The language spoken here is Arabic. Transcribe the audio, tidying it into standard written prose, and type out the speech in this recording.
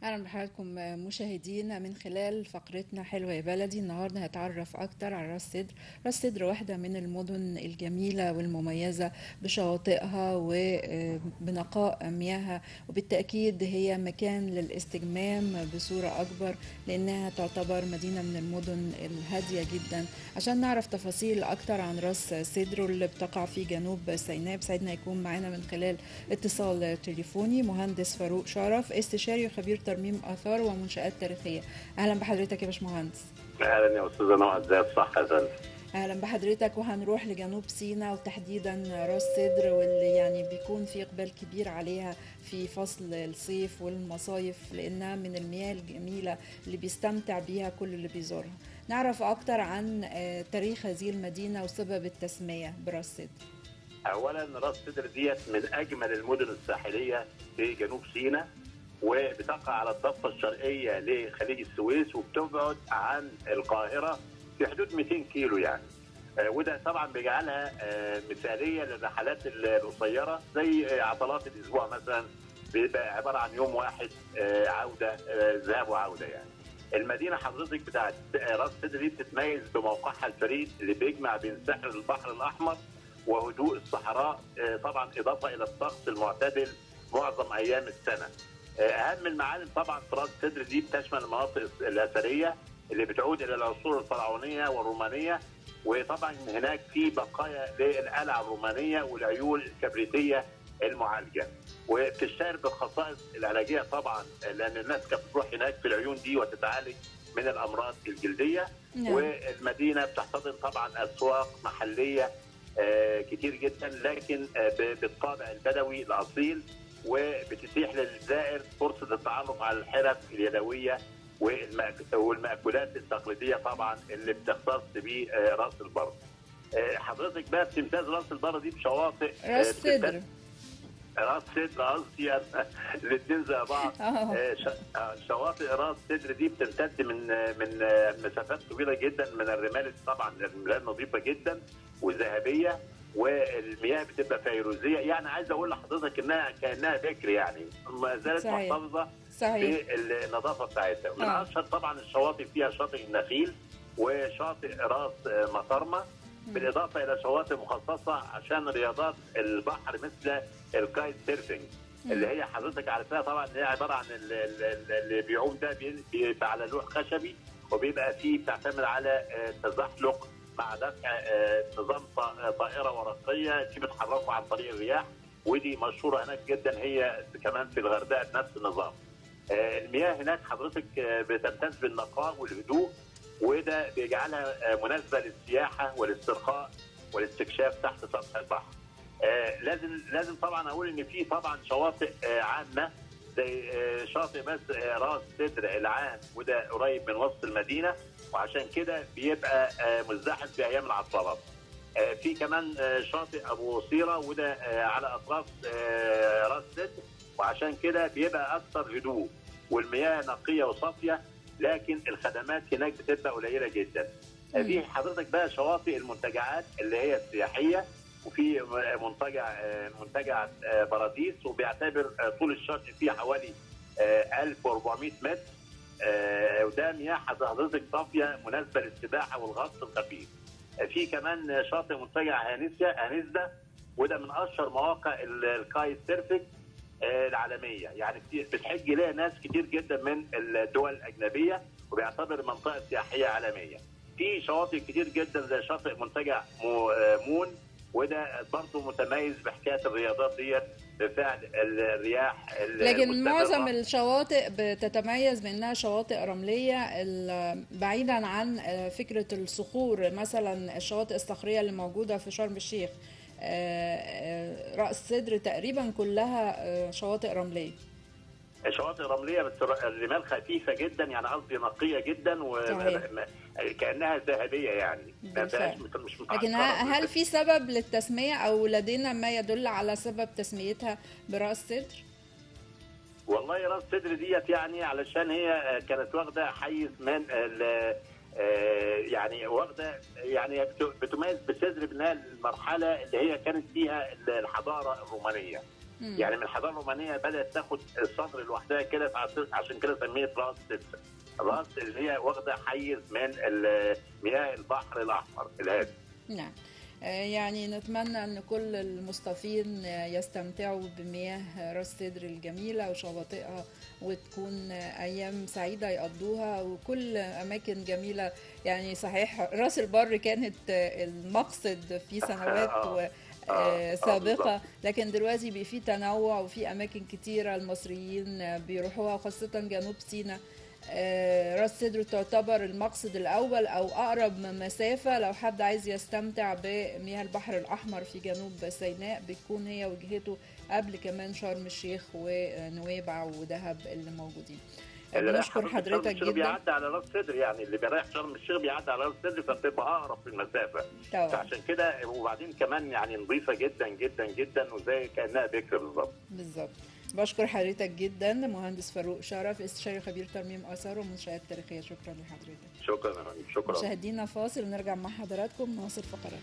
أهلا بحضراتكم مشاهدينا. من خلال فقرتنا حلوة يا بلدي النهاردة هتعرف أكتر على راس سدر. راس سدر واحدة من المدن الجميلة والمميزة بشواطئها وبنقاء مياهها، وبالتأكيد هي مكان للاستجمام بصورة أكبر لأنها تعتبر مدينة من المدن الهادية جدا. عشان نعرف تفاصيل أكتر عن راس سدر اللي بتقع في جنوب سيناء بسعدنا يكون معنا من خلال اتصال تليفوني مهندس فاروق شرف، استشاري وخبير ترميم آثار ومنشآت تاريخية. أهلا بحضرتك يا باشمهندس. اهلا يا استاذه نوع، ازاي صح يا فندم؟ أهلا بحضرتك. وهنروح لجنوب سيناء وتحديدا راس سدر، واللي يعني بيكون في إقبال كبير عليها في فصل الصيف والمصايف لأنها من المياه الجميلة اللي بيستمتع بيها كل اللي بيزورها. نعرف أكتر عن تاريخ هذه المدينة وسبب التسمية براس سدر. اولا راس سدر ديت من اجمل المدن الساحليه في جنوب سيناء، وبتقع على الضفه الشرقيه لخليج السويس، وبتبعد عن القاهره في حدود 200 كيلو يعني. وده طبعا بيجعلها مثاليه للرحلات القصيره زي عطلات الاسبوع مثلا، بيبقى عباره عن يوم واحد عوده، ذهاب وعوده يعني. المدينه حضرتك بتاعت راس سدر دي بتتميز بموقعها الفريد اللي بيجمع بين سحر البحر الاحمر وهدوء الصحراء، طبعا اضافه الى الطقس المعتدل معظم ايام السنه. اهم المعالم طبعا في راس سدر دي بتشمل المناطق الاثريه اللي بتعود الى العصور الفرعونيه والرومانيه، وطبعا هناك في بقايا للقلعه الرومانيه والعيون الكبريتيه المعالجه، وبتشتهر بالخصائص العلاجيه طبعا لان الناس كانت بتروح هناك في العيون دي وتتعالج من الامراض الجلديه. والمدينه بتحتضن طبعا اسواق محليه كتير جدا، لكن بالطابع البدوي الاصيل، وبتتيح للزائر فرصه التعرف على الحرف اليدويه والمأكولات التقليديه طبعا اللي بتختص براس البر. حضرتك بقى بتمتاز راس البر دي بشواطئ راس سدر. راس سدر قصدي الاثنين زي بعض. شواطئ راس سدر دي بتمتد من مسافات طويله جدا من الرمال، طبعا الرمال نظيفه جدا وذهبيه، والمياه بتبقى فيروزيه، يعني عايز اقول لحضرتك انها كانها بكر يعني، ما زالت محتفظه بالنظافه بتاعتها. من اشهر طبعا الشواطئ فيها شاطئ النخيل وشاطئ راس مطرمه، بالاضافه الى شواطئ مخصصه عشان رياضات البحر مثل الكايت سيرفنج اللي هي حضرتك عارفاها طبعا، اللي هي عباره عن اللي بيعوم ده بيبقى على لوح خشبي، وبيبقى فيه بتعتمد على تزحلق مع دفع نظام طائره ورقيه دي بتحركه عن طريق الرياح، ودي مشهوره هناك جدا، هي كمان في الغردقه بنفس النظام. المياه هناك حضرتك بتمتاز بالنقاء والهدوء، وده بيجعلها مناسبه للسياحه والاسترخاء والاستكشاف تحت سطح البحر. لازم طبعا اقول ان في طبعا شواطئ عامه زي شاطئ بس راس سدر العام، وده قريب من وسط المدينه، وعشان كده بيبقى مزدحم في ايام العطلات. في كمان شاطئ ابو صيره، وده على اطراف راس سدر، وعشان كده بيبقى اكثر هدوء والمياه نقيه وصافيه، لكن الخدمات هناك بتبقى قليله جدا. في حضرتك بقى شواطئ المنتجعات اللي هي السياحيه، وفي منتجع باراديس، وبيعتبر طول الشاطئ فيه حوالي 1400 متر، وده مياه حضرتك صافيه مناسبه للسباحه والغطس الخفيف. في كمان شاطئ منتجع هانيسدا، وده من اشهر مواقع الكايت سيرفنج العالميه، يعني بتحج لها ناس كتير جدا من الدول الاجنبيه، وبيعتبر منطقه سياحيه عالميه. في شواطئ كتير جدا زي شاطئ منتجع مون، وده برضه متميز بحكايه الرياضات ديت بفعل الرياح لكن معظم الشواطئ بتتميز بانها شواطئ رمليه، بعيدا عن فكره الصخور. مثلا الشواطئ الصخريه اللي موجوده في شرم الشيخ، راس سدر تقريبا كلها شواطئ رمليه. شواطئ رمليه بس الرمال خفيفه جدا، يعني قصدي نقيه جدا، وكانها ذهبيه يعني، مش لكن هل في سبب للتسميه او لدينا ما يدل على سبب تسميتها براس سدر؟ والله راس سدر ديت يعني علشان هي كانت واخده حيز من يعني واخده، يعني بتميز بسدر بانها المرحله اللي هي كانت فيها الحضاره الرومانيه، يعني من الحضاره الرومانيه بدات تاخد الصدر لوحدها كده، عشان كده سميت راس سدر. راس اللي هي واخده حيز من مياه البحر الاحمر الهادي. نعم. يعني نتمنى أن كل المصطفين يستمتعوا بمياه راس سدر الجميلة وشواطئها، وتكون أيام سعيدة يقضوها، وكل أماكن جميلة. يعني صحيح راس البر كانت المقصد في سنوات سابقة، لكن دلوقتي بي في تنوع وفي أماكن كتيرة المصريين بيروحوها، خاصة جنوب سيناء. راس سدر تعتبر المقصد الأول أو أقرب مسافة لو حد عايز يستمتع بمياه البحر الأحمر في جنوب سيناء، بتكون هي وجهته قبل كمان شرم الشيخ ونويبع ودهب اللي موجودين. اللي بنشكر حضرتك جدا. بيعدي على راس سدر، يعني اللي بيريح شرم الشيخ بيعدي على راس سدر، فبتبقى اقرب في المسافه طبعا. فعشان كده وبعدين كمان يعني نظيفه جدا جدا جدا، وزي كانها بكر بالظبط. بالظبط. بشكر حضرتك جدا مهندس فاروق شرف، استشاري خبير ترميم اثار ومنشآت تاريخيه. شكرا لحضرتك. شكرا. مشاهدينا فاصل ونرجع مع حضراتكم نواصل فقرات.